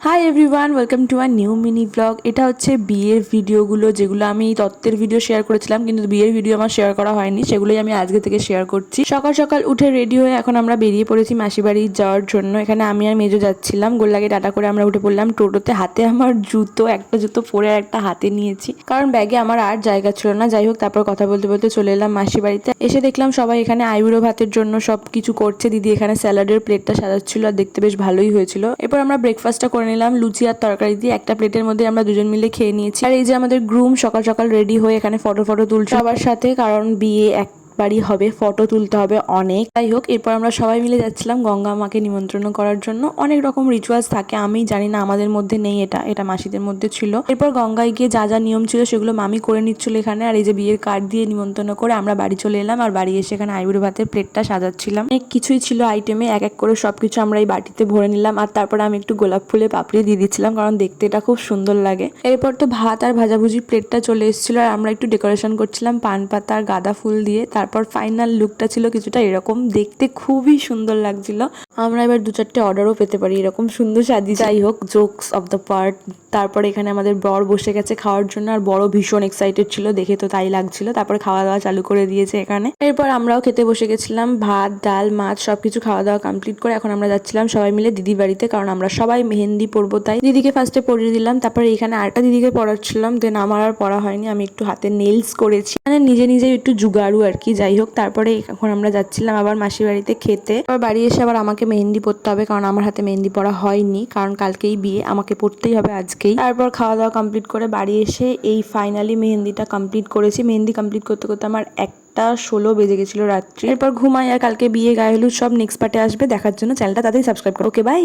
High everyone, welcome to our new mini vlog. এটা হচ্ছে বিয়ের ভিডিওগুলো, যেগুলো আমি তত্ত্বের ভিডিও শেয়ার করেছিলাম, কিন্তু বিয়ের ভিডিও আমার শেয়ার করা হয়নি, সেগুলোই আমি আজকে থেকে শেয়ার করছি। সকাল সকাল উঠে রেডি হয়ে এখন আমরা বেরিয়ে পড়েছি মাসি বাড়ি যাওয়ার জন্য। এখানে আমি আর মেজো যাচ্ছিলাম, গোল্লাকে টাটা করে আমরা উঠে পড়লাম টোটোতে। হাতে আমার জুতো, একটা জুতো পরে আর একটা হাতে নিয়েছি, কারণ ব্যাগে আমার আর জায়গা ছিল না। যাই হোক, তারপর কথা বলতে বলতে চলে এলাম মাসি বাড়িতে। এসে দেখলাম সবাই এখানে আইবুড়ো ভাতের জন্য সব কিছু করছে। দিদি এখানে স্যালাডের প্লেটটা সাজাচ্ছিল, আর দেখতে বেশ ভালোই হয়েছিল। এরপর আমরা ব্রেকফাস্টটা করে নিলাম লুচি আর তরকারি দিয়ে। একটা প্লেটের মধ্যে আমরা দুজন মিলে খেয়ে নিয়েছি। আর এই যে আমাদের গ্রুম সকাল সকাল রেডি হয়ে এখানে ফটো তুলছে সবার সাথে, কারণ বিয়ে একবারই হবে, ফটো তুলতে হবে অনেক। যাই হোক, এরপর আমরা সবাই মিলে যাচ্ছিলাম গঙ্গা মাকে নিমন্ত্রণ করার জন্য। অনেক রকম রিচুয়ালস থাকে, আমি জানি না, আমাদের মধ্যে নেই, এটা মাসিদের মধ্যে ছিল। এরপর গঙ্গায় গিয়ে যা যা নিয়ম ছিল সেগুলো মামি করে নিচ্ছিল এখানে। আর এই যে বিয়ের কার্ড দিয়ে নিমন্ত্রণ করে আমরা বাড়ি চলে এলাম। আর বাড়ি এসে এখানে আইবুড়ো ভাতের প্লেটটা সাজাচ্ছিলাম। অনেক কিছুই ছিল আইটেমে, এক এক করে সবকিছু আমরা এই বাটিতে ভরে নিলাম। আর তারপরে আমি একটু গোলাপ ফুলে পাপড়ি দিয়ে দিচ্ছিলাম, কারণ দেখতে এটা খুব সুন্দর লাগে। এরপর তো ভাত আর ভাজাভুজি প্লেটটা চলে এসেছিল, আর আমরা একটু ডেকোরেশন করছিলাম পান পাতা আর গাঁদা ফুল দিয়ে। তারপর ফাইনাল লুকটা ছিল কিছুটা এরকম, দেখতে খুবই সুন্দর লাগছিল। আমরা এবার 2-4টে অর্ডারও পেতে পারি, এরকম সুন্দর সাজি। যাই হোক, জোকস অফ দ্য পার্ট। তারপরে এখানে আমাদের বর বসে গেছে খাওয়ার জন্য, আর বড় ভীষণ এক্সাইটেড ছিল, দেখে তো তাই লাগছিল। তারপরে খাওয়া দাওয়া চালু করে দিয়েছে এখানে। এরপর আমরাও খেতে বসে গেছিলাম, ভাত ডাল মাছ সবকিছু খাওয়া দাওয়া কমপ্লিট করে এখন আমরা যাচ্ছিলাম সবাই মিলে দিদির বাড়িতে, কারণ আমরা সবাই মেহেন্দি পরবো। তাই দিদিকে ফার্স্টে পরিয়ে দিলাম, তারপরে এখানে আরেকটা দিদিকে পড়াচ্ছিলাম। দেন আমার আর পড়া হয়নি, আমি একটু হাতে নেলস করেছি, মানে নিজে নিজে একটু জুগাড়ু আর কি। যাই হোক, তারপরে এখন আমরা যাচ্ছিলাম আবার মাসির বাড়িতে খেতে। আবার বাড়ি এসে আবার আমাকে মেহেন্দি পরতে হবে, কারণ আমার হাতে মেহেন্দি পরা হয়নি, কারণ কালকেই বিয়ে, আমাকে পরতেই হবে আজকেই। তারপর খাওয়া দাওয়া কমপ্লিট করে বাড়ি এসে এই ফাইনালি মেহেন্দিটা কমপ্লিট করেছি। মেহেন্দি কমপ্লিট করতে করতে আমার 1টা 16 বেজে গেছিল রাত্রি। এরপর ঘুমাই, আর কালকে বিয়ে গায়ে হলুদ সব নেক্সট পার্টে আসবে দেখার জন্য। চ্যানেলটা তাড়াতাড়ি সাবস্ক্রাইব করো। ওকে, বাই।